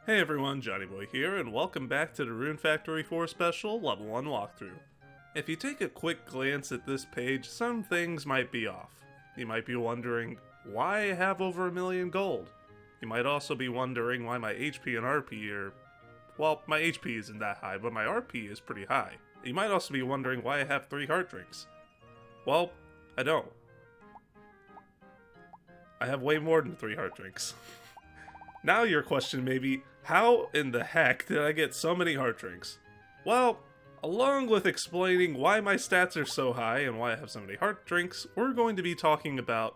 Hey everyone, Johnny Boy here, and welcome back to the Rune Factory 4 Special Level 1 walkthrough. If you take a quick glance at this page, some things might be off. You might be wondering why I have over 1,000,000 gold. You might also be wondering why my HP and RP are... well, my HP isn't that high, but my RP is pretty high. You might also be wondering why I have 3 heart drinks. Well, I don't. I have way more than 3 heart drinks. Now your question may be, how in the heck did I get so many heart drinks? Well, along with explaining why my stats are so high and why I have so many heart drinks, we're going to be talking about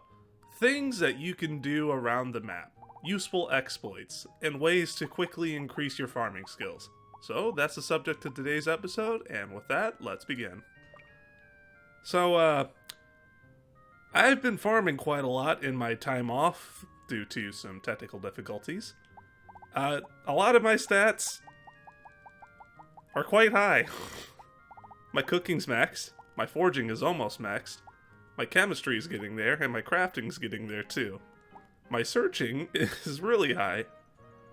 things that you can do around the map, useful exploits, and ways to quickly increase your farming skills. So that's the subject of today's episode, and with that, let's begin. So, I've been farming quite a lot in my time off, due to some technical difficulties. A lot of my stats are quite high. My cooking's maxed, my forging is almost maxed, my chemistry is getting there, and my crafting's getting there too. My searching is really high.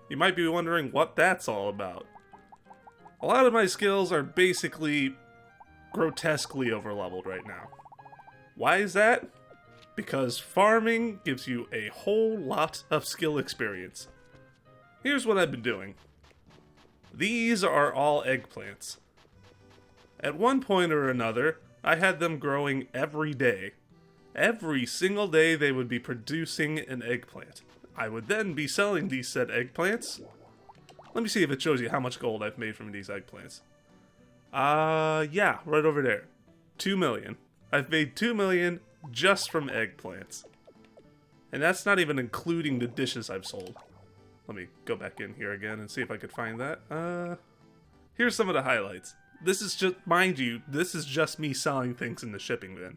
You might be wondering what that's all about. A lot of my skills are basically grotesquely overleveled right now. Why is that? Because farming gives you a whole lot of skill experience. Here's what I've been doing. These are all eggplants. At one point or another, I had them growing every day. Every single day they would be producing an eggplant. I would then be selling these said eggplants. Let me see if it shows you how much gold I've made from these eggplants. Yeah, right over there. 2 million. I've made 2 million just from eggplants. And that's not even including the dishes I've sold. Let me go back in here again and see if I could find that. Here's some of the highlights. This is just, mind you, this is just me selling things in the shipping bin.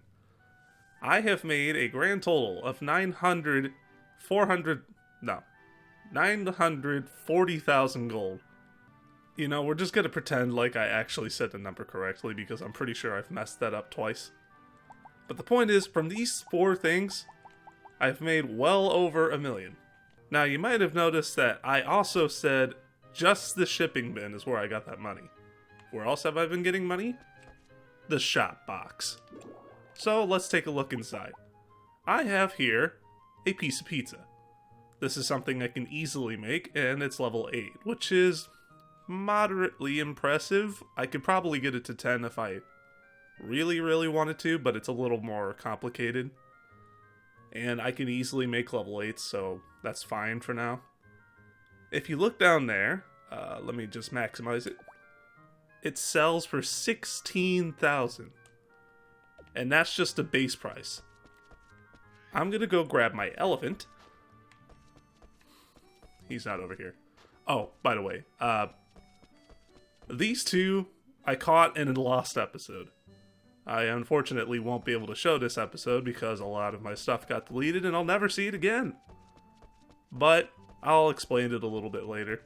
I have made a grand total of 940,000 gold. You know, we're just gonna pretend like I actually said the number correctly because I'm pretty sure I've messed that up twice. But the point is, from these 4 things, I've made well over 1 million. Now, you might have noticed that I also said just the shipping bin is where I got that money. Where else have I been getting money? The shop box. So, let's take a look inside. I have here a piece of pizza. This is something I can easily make, and it's level 8, which is moderately impressive. I could probably get it to 10 if I really wanted to, but it's a little more complicated. And I can easily make level 8s, so that's fine for now. If you look down there, let me just maximize it. It sells for 16,000. And that's just the base price. I'm gonna go grab my elephant. He's not over here. Oh, by the way, these 2 I caught in a lost episode. I unfortunately won't be able to show this episode because a lot of my stuff got deleted and I'll never see it again. But I'll explain it a little bit later.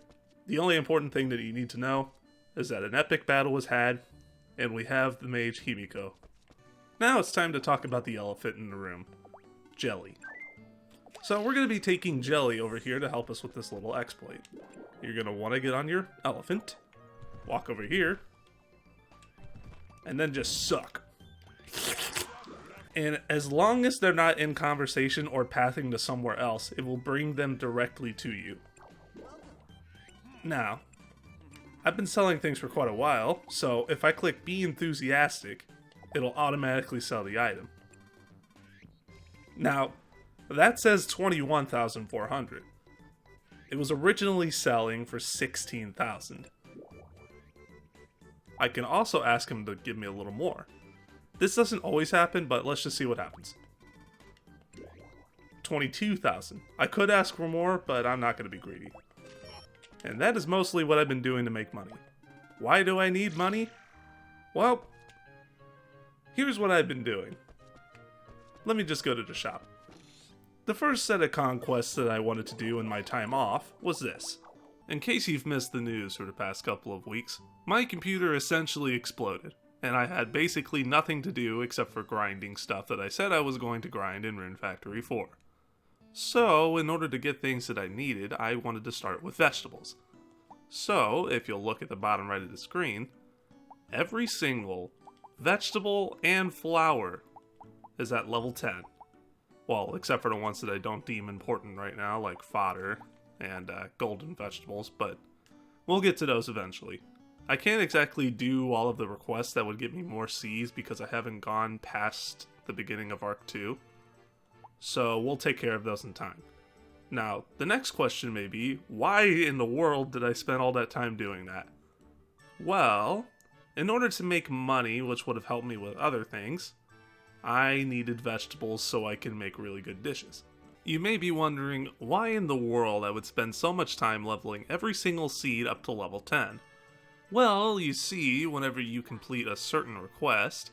The only important thing that you need to know is that an epic battle was had, and we have the mage Himiko. Now it's time to talk about the elephant in the room. Jelly. So we're going to be taking Jelly over here to help us with this little exploit. You're going to want to get on your elephant, walk over here, and then just suck. And as long as they're not in conversation or pathing to somewhere else, it will bring them directly to you. Now, I've been selling things for quite a while, so if I click Be Enthusiastic, it'll automatically sell the item. Now, that says 21,400. It was originally selling for 16,000. I can also ask him to give me a little more. This doesn't always happen, but let's just see what happens. 22,000. I could ask for more, but I'm not going to be greedy. And that is mostly what I've been doing to make money. Why do I need money? Well, here's what I've been doing. Let me just go to the shop. The first set of conquests that I wanted to do in my time off was this. In case you've missed the news for the past couple of weeks, my computer essentially exploded. and I had basically nothing to do except for grinding stuff that I said I was going to grind in Rune Factory 4. So, in order to get things that I needed, I wanted to start with vegetables. So, if you'll look at the bottom right of the screen, every single vegetable and flower is at level 10. Well, except for the ones that I don't deem important right now, like fodder and golden vegetables, but we'll get to those eventually. I can't exactly do all of the requests that would get me more C's because I haven't gone past the beginning of Arc 2, so we'll take care of those in time. Now, the next question may be, why in the world did I spend all that time doing that? Well, in order to make money, which would have helped me with other things, I needed vegetables so I can make really good dishes. You may be wondering why in the world I would spend so much time leveling every single seed up to level 10. Well, you see, whenever you complete a certain request,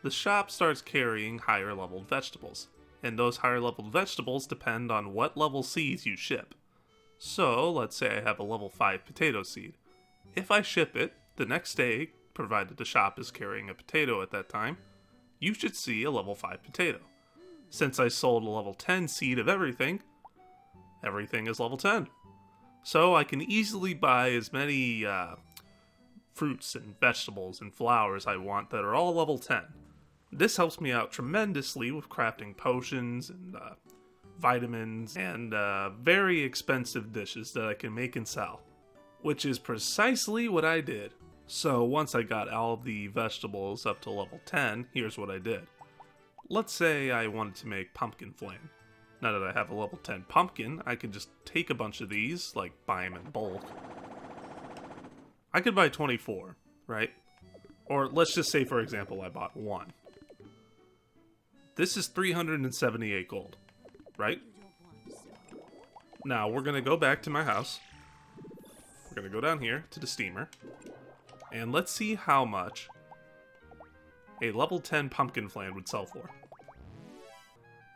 the shop starts carrying higher leveled vegetables, and those higher leveled vegetables depend on what level seeds you ship. So, let's say I have a level 5 potato seed. If I ship it, the next day, provided the shop is carrying a potato at that time, you should see a level 5 potato. Since I sold a level 10 seed of everything is level 10. So I can easily buy as many fruits and vegetables and flowers I want that are all level 10. This helps me out tremendously with crafting potions and vitamins and very expensive dishes that I can make and sell. Which is precisely what I did. So once I got all of the vegetables up to level 10, here's what I did. Let's say I wanted to make pumpkin flame. Now that I have a level 10 pumpkin, I can just take a bunch of these, like buy them in bulk. I could buy 24, right? Or let's just say, for example, I bought one. This is 378 gold, right? Now we're going to go back to my house. We're going to go down here to the steamer. And let's see how much a level 10 pumpkin flame would sell for.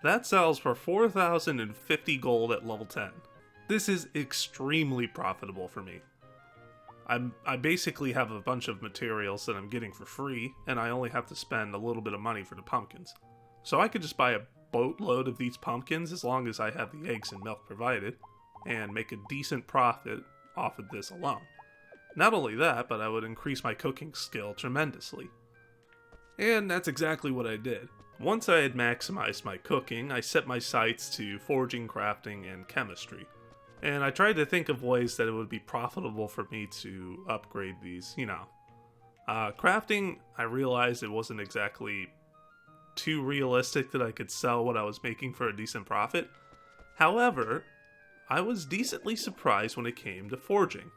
That sells for 4,050 gold at level 10. This is extremely profitable for me. I basically have a bunch of materials that I'm getting for free, and I only have to spend a little bit of money for the pumpkins. So I could just buy a boatload of these pumpkins as long as I have the eggs and milk provided, and make a decent profit off of this alone. Not only that, but I would increase my cooking skill tremendously. And that's exactly what I did. Once I had maximized my cooking, I set my sights to forging, crafting, and chemistry. And I tried to think of ways that it would be profitable for me to upgrade these, Crafting, I realized it wasn't exactly too realistic that I could sell what I was making for a decent profit. However, I was decently surprised when it came to forging.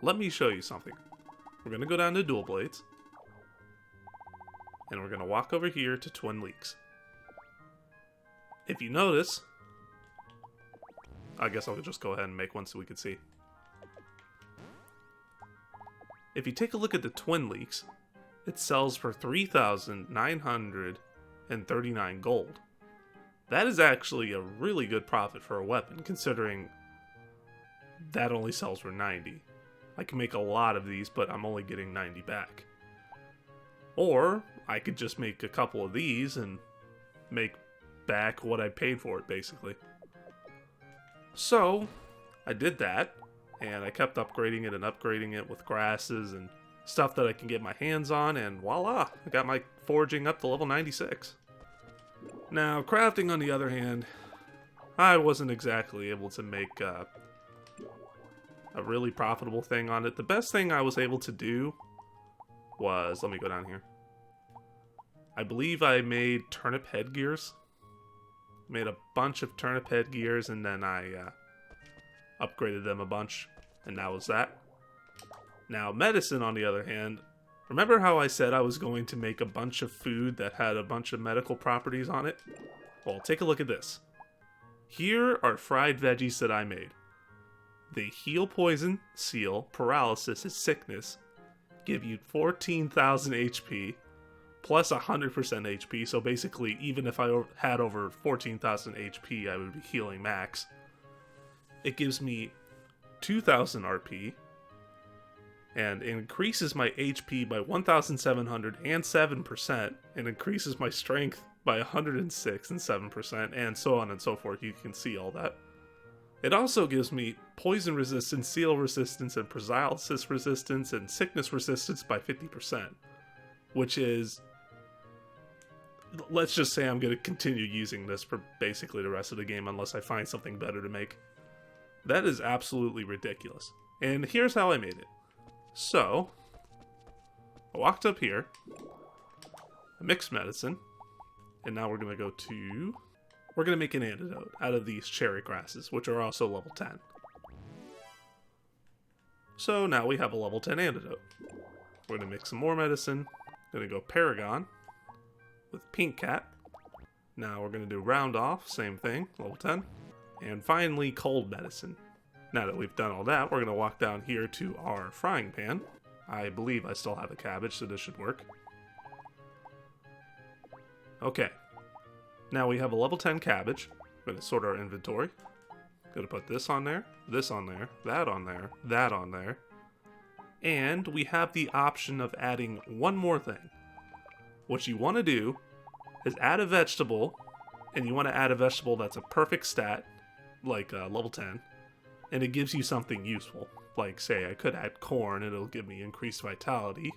Let me show you something. We're going to go down to dual blades. And we're going to walk over here to twin leaks. If you notice, I guess I'll just go ahead and make one so we can see. If you take a look at the twin leaks, it sells for 3,939 gold. That is actually a really good profit for a weapon, considering that only sells for 90. I can make a lot of these, but I'm only getting 90 back. Or I could just make a couple of these and make back what I paid for it, basically. So I did that, and I kept upgrading it with grasses and stuff that I can get my hands on, and voila, I got my forging up to level 96. Now, crafting, on the other hand, I wasn't exactly able to make a really profitable thing on it. The best thing I was able to do was, let me go down here. I believe I made turnip headgears. Made a bunch of turnip headgears, and then I upgraded them a bunch, and that was that. Now, medicine, on the other hand, remember how I said I was going to make a bunch of food that had a bunch of medical properties on it? Well, take a look at this. Here are fried veggies that I made. They heal poison, seal, paralysis, and sickness, give you 14,000 HP, plus 100% HP, so basically, even if I had over 14,000 HP, I would be healing max. It gives me 2,000 RP, and increases my HP by 1,707%, and increases my strength by 106 and 7%, and so on and so forth. You can see all that. It also gives me poison resistance, seal resistance, and paralysis resistance, and sickness resistance by 50%. Which is... let's just say I'm going to continue using this for basically the rest of the game unless I find something better to make. That is absolutely ridiculous. And here's how I made it. So, I walked up here, I mixed medicine, and now we're going to go to... we're going to make an antidote out of these cherry grasses, which are also level 10. So now we have a level 10 antidote. We're going to mix some more medicine. Going to go Paragon with Pink Cat. Now we're going to do Round Off, same thing, level 10. And finally, Cold Medicine. Now that we've done all that, we're going to walk down here to our frying pan. I believe I still have a cabbage, so this should work. Okay. Now we have a level 10 cabbage. We're going to sort our inventory. Going to put this on there, that on there, that on there. And we have the option of adding one more thing. What you want to do is add a vegetable, and you want to add a vegetable that's a perfect stat, like level 10, and it gives you something useful. Like, say, I could add corn, and it'll give me increased vitality,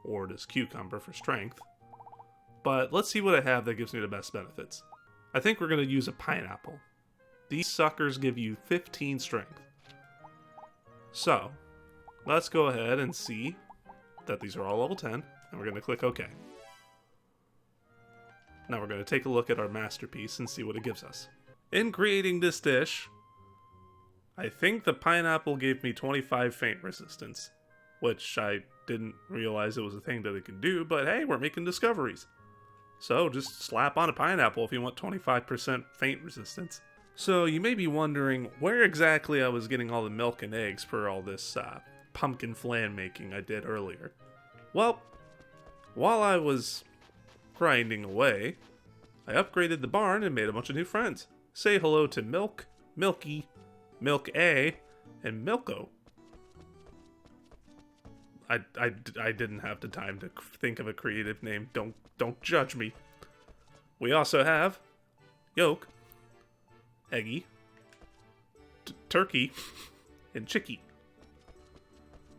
or this cucumber for strength. But let's see what I have that gives me the best benefits. I think we're going to use a pineapple. These suckers give you 15 strength. So, let's go ahead and see that these are all level 10, and we're going to click OK. Now we're going to take a look at our masterpiece and see what it gives us. In creating this dish, I think the pineapple gave me 25 feint resistance, which I didn't realize it was a thing that it could do, but hey, we're making discoveries. So just slap on a pineapple if you want 25% feint resistance. So you may be wondering where exactly I was getting all the milk and eggs for all this pumpkin flan making I did earlier. Well, while I was grinding away, I upgraded the barn and made a bunch of new friends. Say hello to Milk, Milky, Milk A, and Milko. I didn't have the time to think of a creative name. Don't judge me. We also have Yolk, Eggy, Turkey, and Chicky.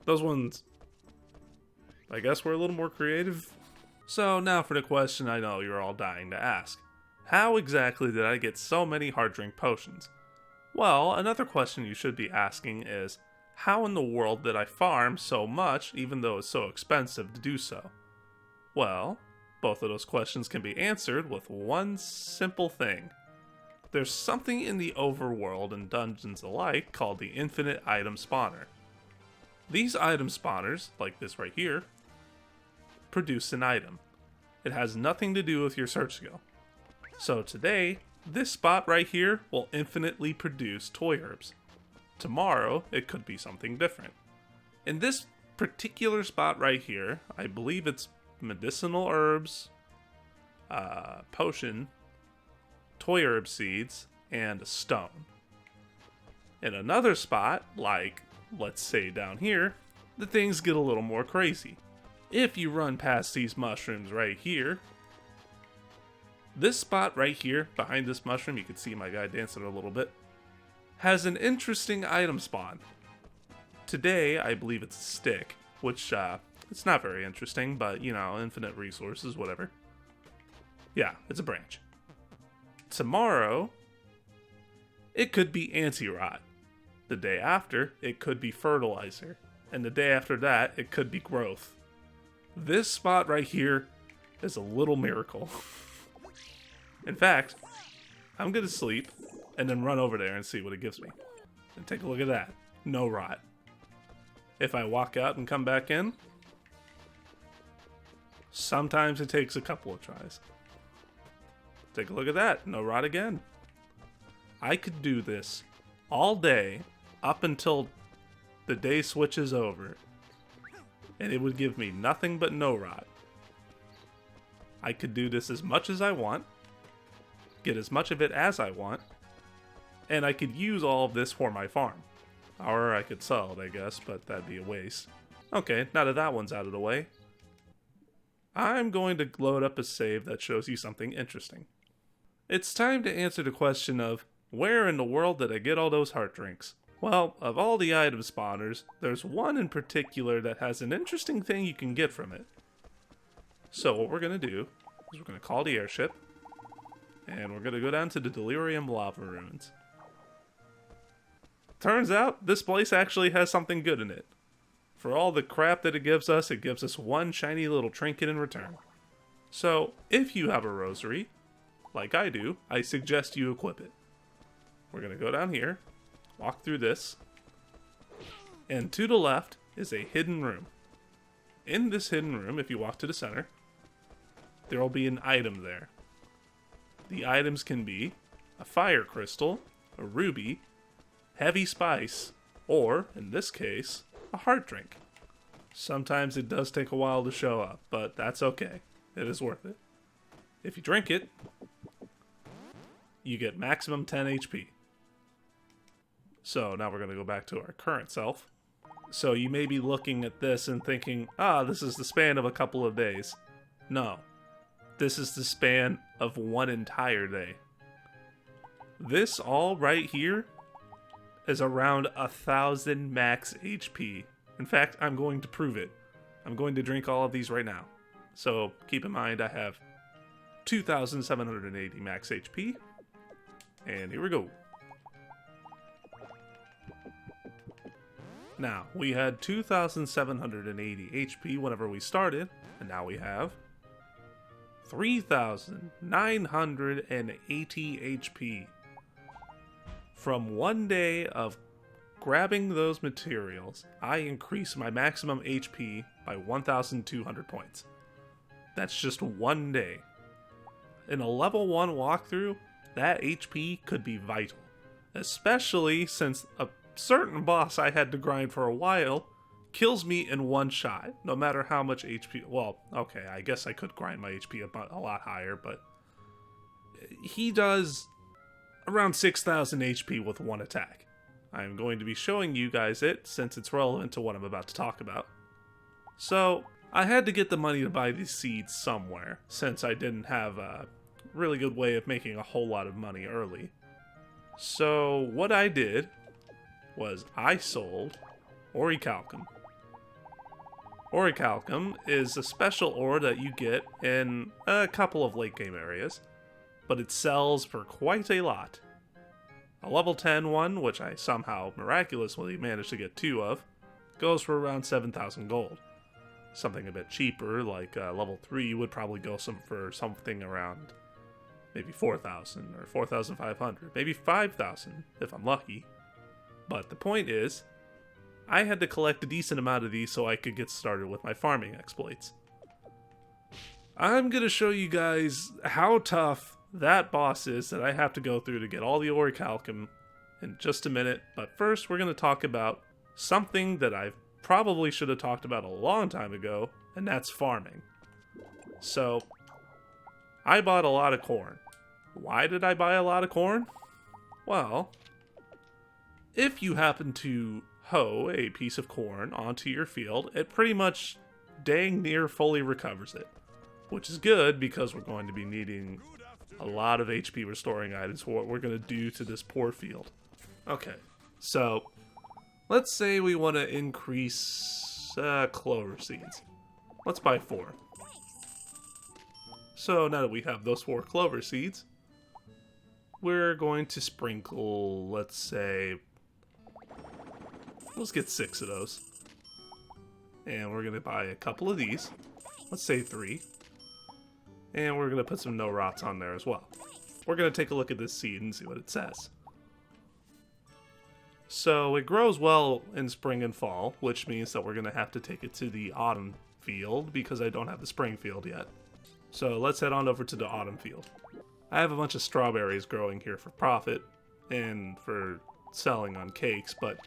Those ones, I guess, were a little more creative. So now for the question I know you're all dying to ask. How exactly did I get so many hard drink potions? Well, another question you should be asking is, how in the world did I farm so much even though it's so expensive to do so? Well, both of those questions can be answered with one simple thing. There's something in the overworld and dungeons alike called the infinite item spawner. These item spawners, like this right here, produce an item. It has nothing to do with your search skill. So today, this spot right here will infinitely produce toy herbs. Tomorrow, it could be something different. In this particular spot right here, I believe it's medicinal herbs, potion, toy herb seeds, and a stone. In another spot, like, let's say down here, the things get a little more crazy. If you run past these mushrooms right here, this spot right here, behind this mushroom, you can see my guy dancing a little bit, has an interesting item spawn. Today, I believe it's a stick, which, it's not very interesting, but, you know, infinite resources, whatever. Yeah, it's a branch. Tomorrow, it could be anti-rot. The day after, it could be fertilizer. And the day after that, it could be growth. This spot right here is a little miracle. In fact, I'm gonna sleep and then run over there and see what it gives me. And take a look at that. No rot. If I walk out and come back in, sometimes it takes a couple of tries. Take a look at that. No rot again. I could do this all day up until the day switches over, and it would give me nothing but no rot. I could do this as much as I want, get as much of it as I want, and I could use all of this for my farm. Or I could sell it, I guess, but that'd be a waste. Okay, now that that one's out of the way, I'm going to load up a save that shows you something interesting. It's time to answer the question of, Where in the world did I get all those heart drinks? Well, of all the item spawners, there's one in particular that has an interesting thing you can get from it. So what we're going to do is we're going to call the airship, and we're going to go down to the Delirium Lava Ruins. Turns out, this place actually has something good in it. For all the crap that it gives us one shiny little trinket in return. So, if you have a rosary, like I do, I suggest you equip it. We're going to go down here, walk through this, and to the left is a hidden room. In this hidden room, if you walk to the center, there will be an item there. The items can be a fire crystal, a ruby, heavy spice, or, in this case, a heart drink. Sometimes it does take a while to show up, but that's okay. It is worth it. If you drink it, you get maximum 10 HP. So now we're going to go back to our current self. So you may be looking at this and thinking, this is the span of a couple of days. No. This is the span of one entire day. This all right here is around 1,000 max HP. In fact, I'm going to prove it. I'm going to drink all of these right now. So keep in mind I have 2,780 max HP. And here we go. Now, we had 2,780 HP whenever we started, and now we have 3,980 HP. From one day of grabbing those materials, I increased my maximum HP by 1,200 points. That's just one day. In a level 1 walkthrough, that HP could be vital. Especially since a certain boss I had to grind for a while kills me in one shot, no matter how much HP. Well, okay, I guess I could grind my HP a lot higher, but he does around 6,000 HP with one attack. I'm going to be showing you guys it since it's relevant to what I'm about to talk about. So, I had to get the money to buy these seeds somewhere, since I didn't have a really good way of making a whole lot of money early. So, what I did was I sold orichalcum. Orichalcum is a special ore that you get in a couple of late game areas, but it sells for quite a lot. A level 10 one, which I somehow miraculously managed to get 2 of, goes for around 7,000 gold. Something a bit cheaper, like level 3, would probably go for something around maybe 4,000 or 4,500, maybe 5,000 if I'm lucky. But the point is, I had to collect a decent amount of these so I could get started with my farming exploits. I'm going to show you guys how tough that boss is that I have to go through to get all the orichalcum in just a minute, but first we're going to talk about something that I probably should have talked about a long time ago, and that's farming. So, I bought a lot of corn. Why did I buy a lot of corn? Well, if you happen to hoe a piece of corn onto your field, it pretty much dang near fully recovers it. Which is good because we're going to be needing a lot of HP restoring items for what we're going to do to this poor field. Okay, so let's say we want to increase clover seeds. Let's buy 4. So now that we have those 4 clover seeds, we're going to sprinkle, let's get 6 of those. And we're going to buy a couple of these. Let's say 3. And we're going to put some no rots on there as well. We're going to take a look at this seed and see what it says. So it grows well in spring and fall, which means that we're going to have to take it to the autumn field because I don't have the spring field yet. So let's head on over to the autumn field. I have a bunch of strawberries growing here for profit and for selling on cakes, but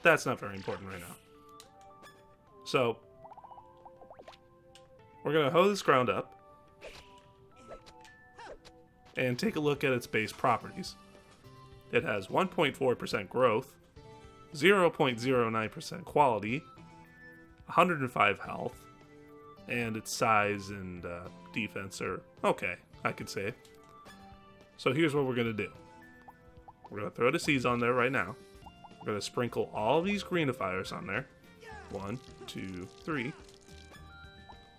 that's not very important right now. So we're going to hoe this ground up and take a look at its base properties. It has 1.4% growth, 0.09% quality, 105 health, and its size and defense are okay, I could say. So here's what we're going to do. We're going to throw the seeds on there right now. We're going to sprinkle all these greenifiers on there. 1, 2, 3.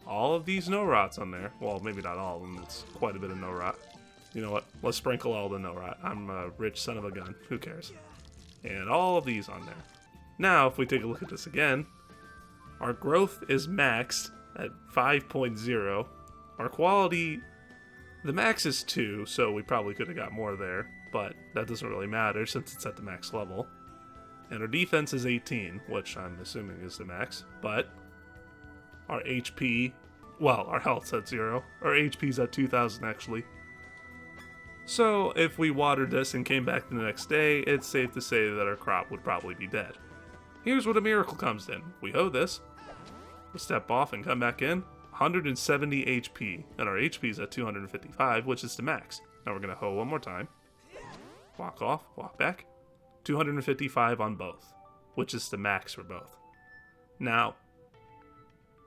All of these no-rots on there. Well, maybe not all of them. It's quite a bit of no-rot. You know what? Let's sprinkle all the no-rot. I'm a rich son of a gun. Who cares? And all of these on there. Now, if we take a look at this again, our growth is maxed at 5.0. Our quality, the max is 2, so we probably could have got more there, but that doesn't really matter since it's at the max level. And our defense is 18, which I'm assuming is the max, but our HP, well, our health's at 0. Our HP's at 2,000 actually. So if we watered this and came back the next day, it's safe to say that our crop would probably be dead. Here's where the miracle comes in. We hoe this, we step off and come back in, 170 HP, and our HP is at 255, which is the max. Now we're going to hoe one more time, walk off, walk back, 255 on both, which is the max for both. Now,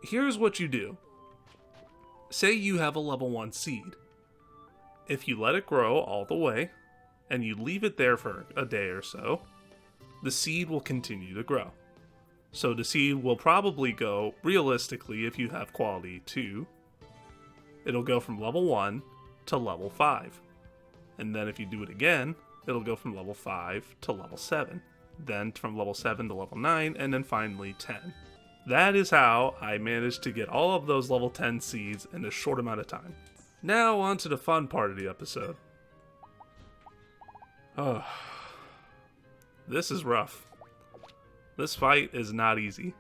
here's what you do. Say you have a level 1 seed. If you let it grow all the way, and you leave it there for a day or so, the seed will continue to grow. So the seed will probably go, realistically, if you have quality 2, it'll go from level 1 to level 5. And then if you do it again, it'll go from level 5 to level 7. Then from level 7 to level 9, and then finally 10. That is how I managed to get all of those level 10 seeds in a short amount of time. Now on to the fun part of the episode. Oh, this is rough. This fight is not easy.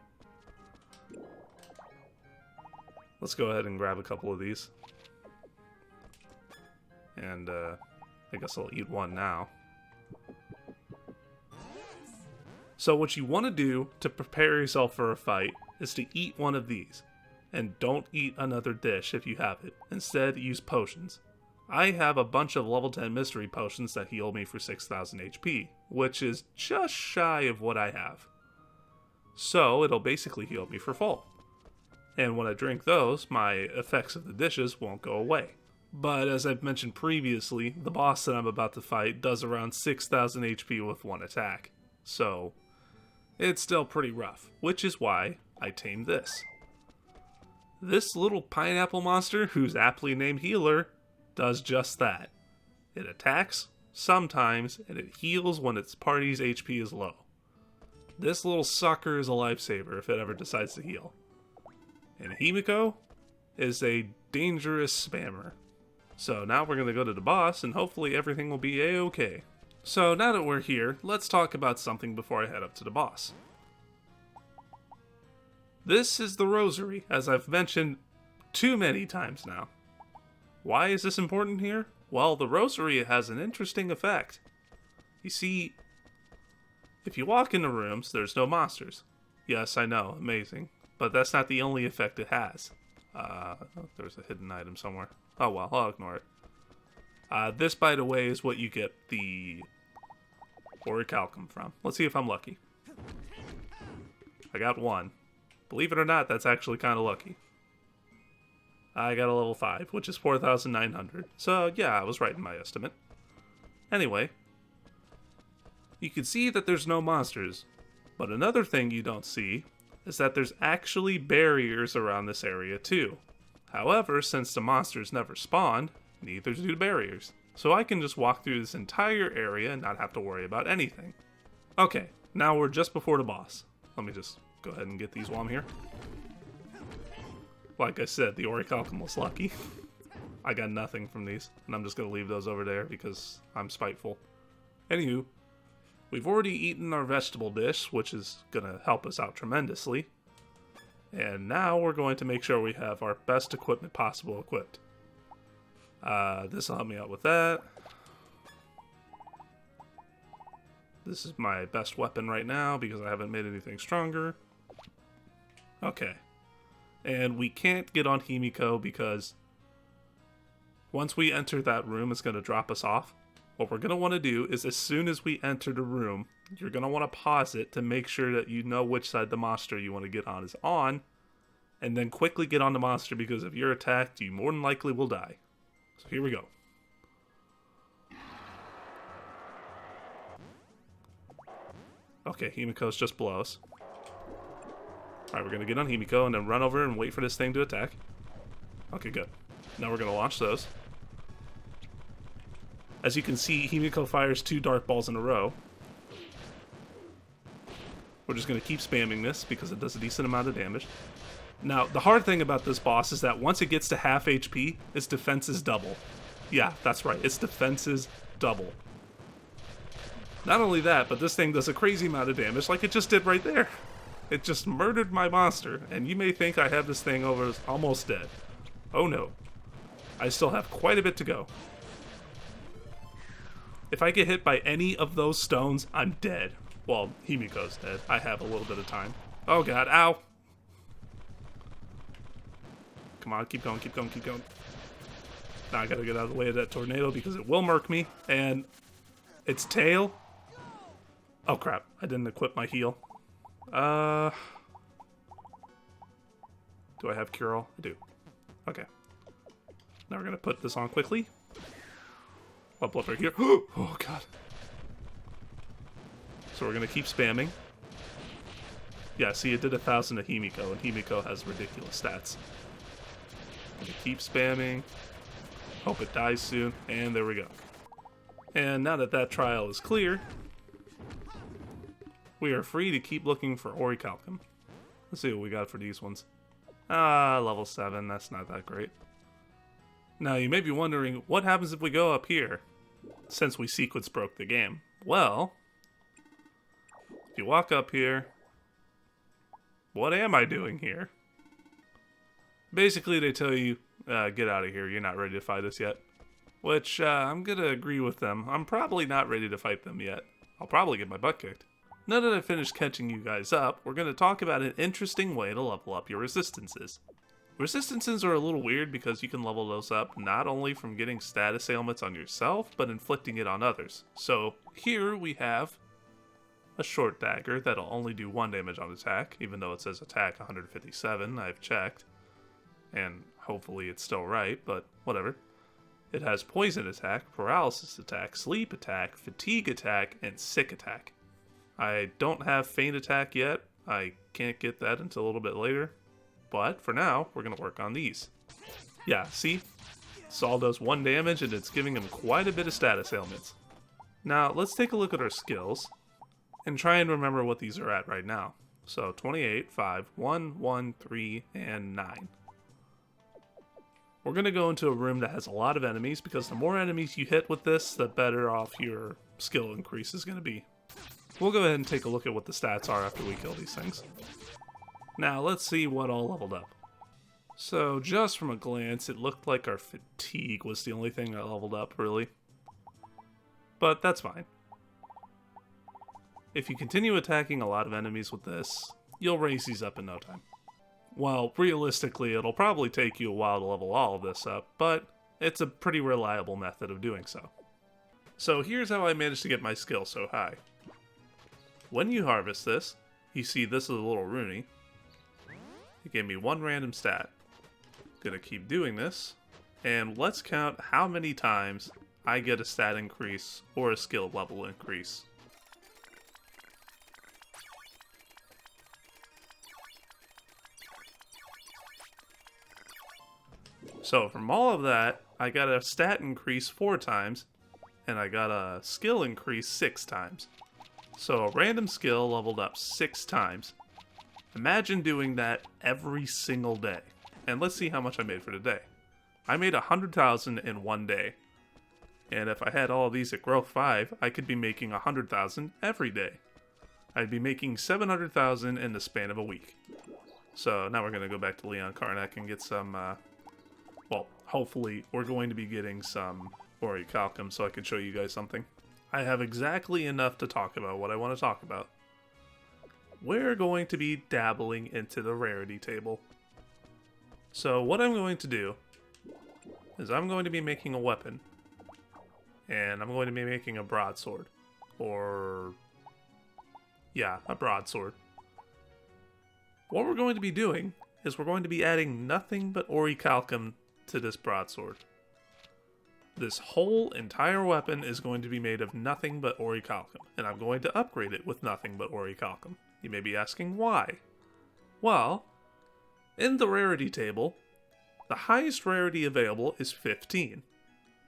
Let's go ahead and grab a couple of these. And I guess I'll eat one now. So what you want to do to prepare yourself for a fight is to eat one of these. And don't eat another dish if you have it. Instead, use potions. I have a bunch of level 10 mystery potions that heal me for 6,000 HP, which is just shy of what I have. So it'll basically heal me for full. And when I drink those, my effects of the dishes won't go away. But as I've mentioned previously, the boss that I'm about to fight does around 6,000 HP with one attack. So it's still pretty rough, which is why I tamed this. This little pineapple monster, who's aptly named Healer, does just that. It attacks, sometimes, and it heals when its party's HP is low. This little sucker is a lifesaver if it ever decides to heal. And Himiko is a dangerous spammer. So now we're going to go to the boss, and hopefully everything will be a-okay. So now that we're here, let's talk about something before I head up to the boss. This is the rosary, as I've mentioned too many times now. Why is this important here? Well, the rosary has an interesting effect. You see, if you walk into rooms, there's no monsters. Yes, I know, amazing. But that's not the only effect it has. There's a hidden item somewhere. Oh well, I'll ignore it. This, by the way, is what you get the orichalcum from. Let's see if I'm lucky. I got one. Believe it or not, that's actually kind of lucky. I got a level 5, which is 4,900. So yeah, I was right in my estimate. Anyway, you can see that there's no monsters. But another thing you don't see is that there's actually barriers around this area too. However, since the monsters never spawned, neither do the barriers. So I can just walk through this entire area and not have to worry about anything. Okay, now we're just before the boss. Let me just go ahead and get these while I'm here. Like I said, the orichalcum was lucky. I got nothing from these, and I'm just going to leave those over there because I'm spiteful. Anywho, we've already eaten our vegetable dish, which is going to help us out tremendously. And now we're going to make sure we have our best equipment possible equipped. This will help me out with that. This is my best weapon right now because I haven't made anything stronger. Okay. And we can't get on Himiko because once we enter that room, it's going to drop us off. What we're going to want to do is as soon as we enter the room, you're going to want to pause it to make sure that you know which side the monster you want to get on is on. And then quickly get on the monster because if you're attacked, you more than likely will die. So here we go. Okay, Himiko's just below us. Alright, we're gonna get on Himiko and then run over and wait for this thing to attack. Okay, good. Now we're gonna launch those. As you can see, Himiko fires 2 dark balls in a row. We're just gonna keep spamming this because it does a decent amount of damage. Now, the hard thing about this boss is that once it gets to half HP, its defense is double. Yeah, that's right, its defense is double. Not only that, but this thing does a crazy amount of damage like it just did right there. It just murdered my monster, and you may think I have this thing over almost dead. Oh no. I still have quite a bit to go. If I get hit by any of those stones, I'm dead. Well, Himiko's dead. I have a little bit of time. Oh god, ow! Come on, keep going, keep going, keep going. Now I gotta get out of the way of that tornado because it will murk me, and its tail... Oh crap, I didn't equip my heal. Do I have Cure-All? I do. Okay. Now we're gonna put this on quickly. Bubble up right here. Oh god. So we're gonna keep spamming. Yeah, see, it did 1,000 to Himiko, and Himiko has ridiculous stats. I'm gonna keep spamming. Hope it dies soon, and there we go. And now that that trial is clear, we are free to keep looking for Orichalcum. Let's see what we got for these ones. Level 7, that's not that great. Now you may be wondering, what happens if we go up here? Since we sequence broke the game. Well, if you walk up here, what am I doing here? Basically they tell you, get out of here, you're not ready to fight us yet. Which, I'm gonna agree with them. I'm probably not ready to fight them yet. I'll probably get my butt kicked. Now that I've finished catching you guys up, we're going to talk about an interesting way to level up your resistances. Resistances are a little weird because you can level those up not only from getting status ailments on yourself, but inflicting it on others. So here we have a short dagger that'll only do 1 damage on attack, even though it says attack 157, I've checked. And hopefully it's still right, but whatever. It has poison attack, paralysis attack, sleep attack, fatigue attack, and sick attack. I don't have feint attack yet. I can't get that until a little bit later. But for now, we're going to work on these. Yeah, see? Saul does 1 damage and it's giving him quite a bit of status ailments. Now, let's take a look at our skills and try and remember what these are at right now. So 28, 5, 1, 1, 3, and 9. We're going to go into a room that has a lot of enemies because the more enemies you hit with this, the better off your skill increase is going to be. We'll go ahead and take a look at what the stats are after we kill these things. Now, let's see what all leveled up. So, just from a glance, it looked like our fatigue was the only thing that leveled up, really. But that's fine. If you continue attacking a lot of enemies with this, you'll raise these up in no time. Well, realistically, it'll probably take you a while to level all of this up, but it's a pretty reliable method of doing so. So here's how I managed to get my skill so high. When you harvest this, you see this is a little Rune. It gave me 1 random stat. Gonna keep doing this, and let's count how many times I get a stat increase or a skill level increase. So from all of that, I got a stat increase 4 times, and I got a skill increase 6 times. So a random skill leveled up 6 times. Imagine doing that every single day. And let's see how much I made for today. I made 100,000 in 1 day. And if I had all of these at growth 5, I could be making 100,000 every day. I'd be making 700,000 in the span of a week. So now we're going to go back to Leon Karnak and get some, well, hopefully we're going to be getting some Orichalcum so I can show you guys something. I have exactly enough to talk about what I want to talk about. We're going to be dabbling into the rarity table. So what I'm going to do is I'm going to be making a weapon. And I'm going to be making a broadsword. Or... yeah, a broadsword. What we're going to be doing is we're going to be adding nothing but Orichalcum to this broadsword. This whole entire weapon is going to be made of nothing but orichalcum, and I'm going to upgrade it with nothing but orichalcum. You may be asking why. Well, in the rarity table, the highest rarity available is 15.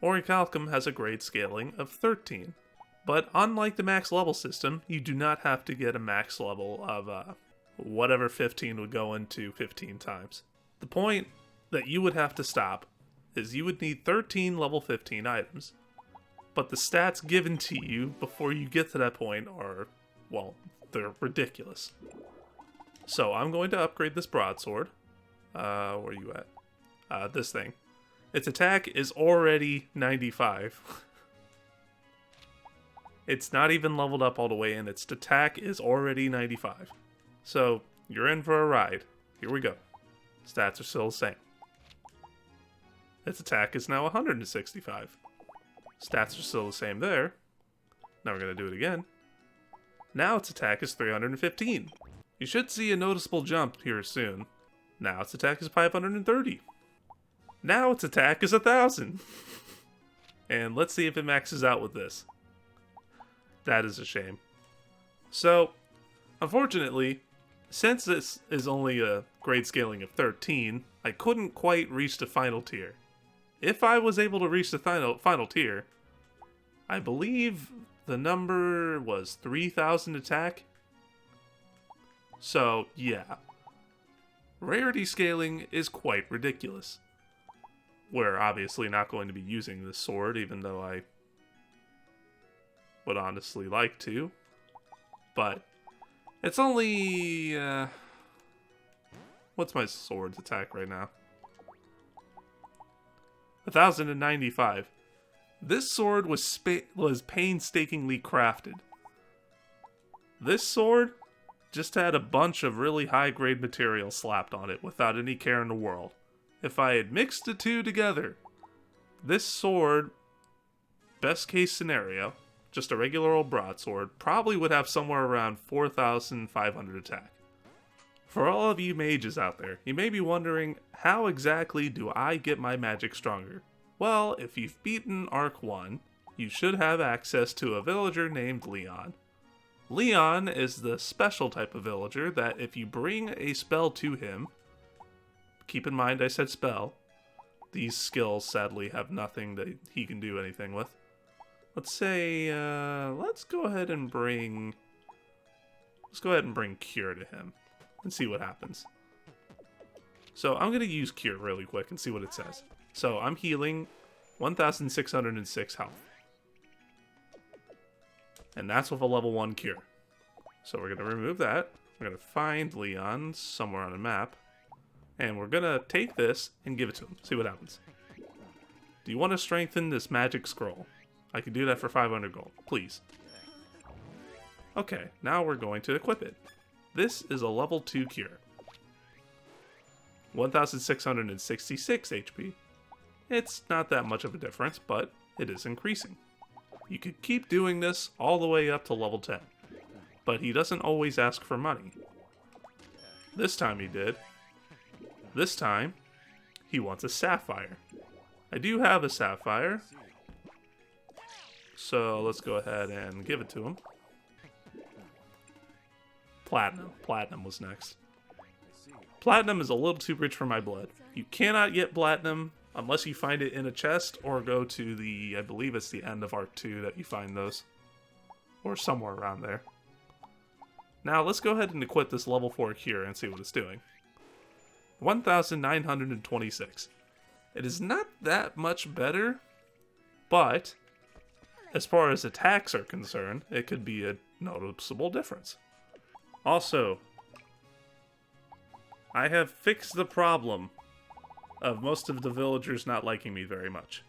Orichalcum has a grade scaling of 13. But unlike the max level system, you do not have to get a max level of whatever 15 would go into 15 times. The point that you would have to stop is you would need 13 level 15 items. But the stats given to you before you get to that point are, well, they're ridiculous. So I'm going to upgrade this broadsword. Where are you at? This thing. Its attack is already 95. It's not even leveled up all the way, and its attack is already 95. So, you're in for a ride. Here we go. Stats are still the same. Its attack is now 165. Stats are still the same there. Now we're going to do it again. Now its attack is 315. You should see a noticeable jump here soon. Now its attack is 530. Now its attack is 1,000. And let's see if it maxes out with this. That is a shame. So, unfortunately, since this is only a grade scaling of 13, I couldn't quite reach the final tier. If I was able to reach the final tier, I believe the number was 3,000 attack. So, yeah. Rarity scaling is quite ridiculous. We're obviously not going to be using this sword, even though I would honestly like to. But it's only... what's my sword's attack right now? 1,095. This sword was painstakingly crafted. This sword just had a bunch of really high-grade material slapped on it without any care in the world. If I had mixed the two together, this sword, best case scenario, just a regular old broadsword, probably would have somewhere around 4,500 attack. For all of you mages out there, you may be wondering, how exactly do I get my magic stronger? Well, if you've beaten Arc 1, you should have access to a villager named Leon. Leon is the special type of villager that if you bring a spell to him, keep in mind I said spell, these skills sadly have nothing that he can do anything with. Let's say, let's go ahead and bring Cure to him and see what happens. So I'm going to use Cure really quick and see what it says. So I'm healing 1,606 health. And that's with a level 1 Cure. So we're going to remove that. We're going to find Leon somewhere on a map. And we're going to take this and give it to him. See what happens. Do you want to strengthen this magic scroll? I can do that for 500 gold. Please. Okay, now we're going to equip it. This is a level 2 Cure. 1,666 HP. It's not that much of a difference, but it is increasing. You could keep doing this all the way up to level 10. But he doesn't always ask for money. This time he did. This time, he wants a sapphire. I do have a sapphire. So let's go ahead and give it to him. Platinum. Platinum was next. Platinum is a little too rich for my blood. You cannot get platinum unless you find it in a chest or go to the, I believe it's the end of Arc 2 that you find those. Or somewhere around there. Now let's go ahead and equip this level 4 Cure and see what it's doing. 1,926. It is not that much better, but as far as attacks are concerned, it could be a noticeable difference. Also, I have fixed the problem of most of the villagers not liking me very much.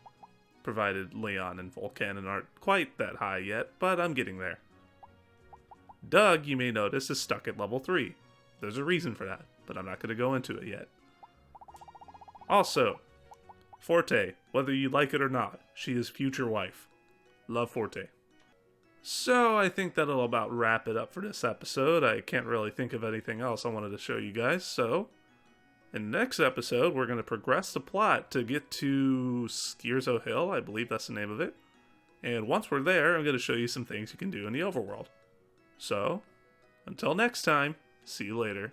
Provided Leon and Volcanon aren't quite that high yet, but I'm getting there. Doug, you may notice, is stuck at level 3. There's a reason for that, but I'm not going to go into it yet. Also, Forte, whether you like it or not, she is future wife. Love Forte. So I think that'll about wrap it up for this episode. I can't really think of anything else I wanted to show you guys, so In the next episode, we're going to progress the plot to get to Skierzo Hill, I believe that's the name of it. And once we're there, I'm going to show you some things you can do in the overworld. So, until next time, see you later.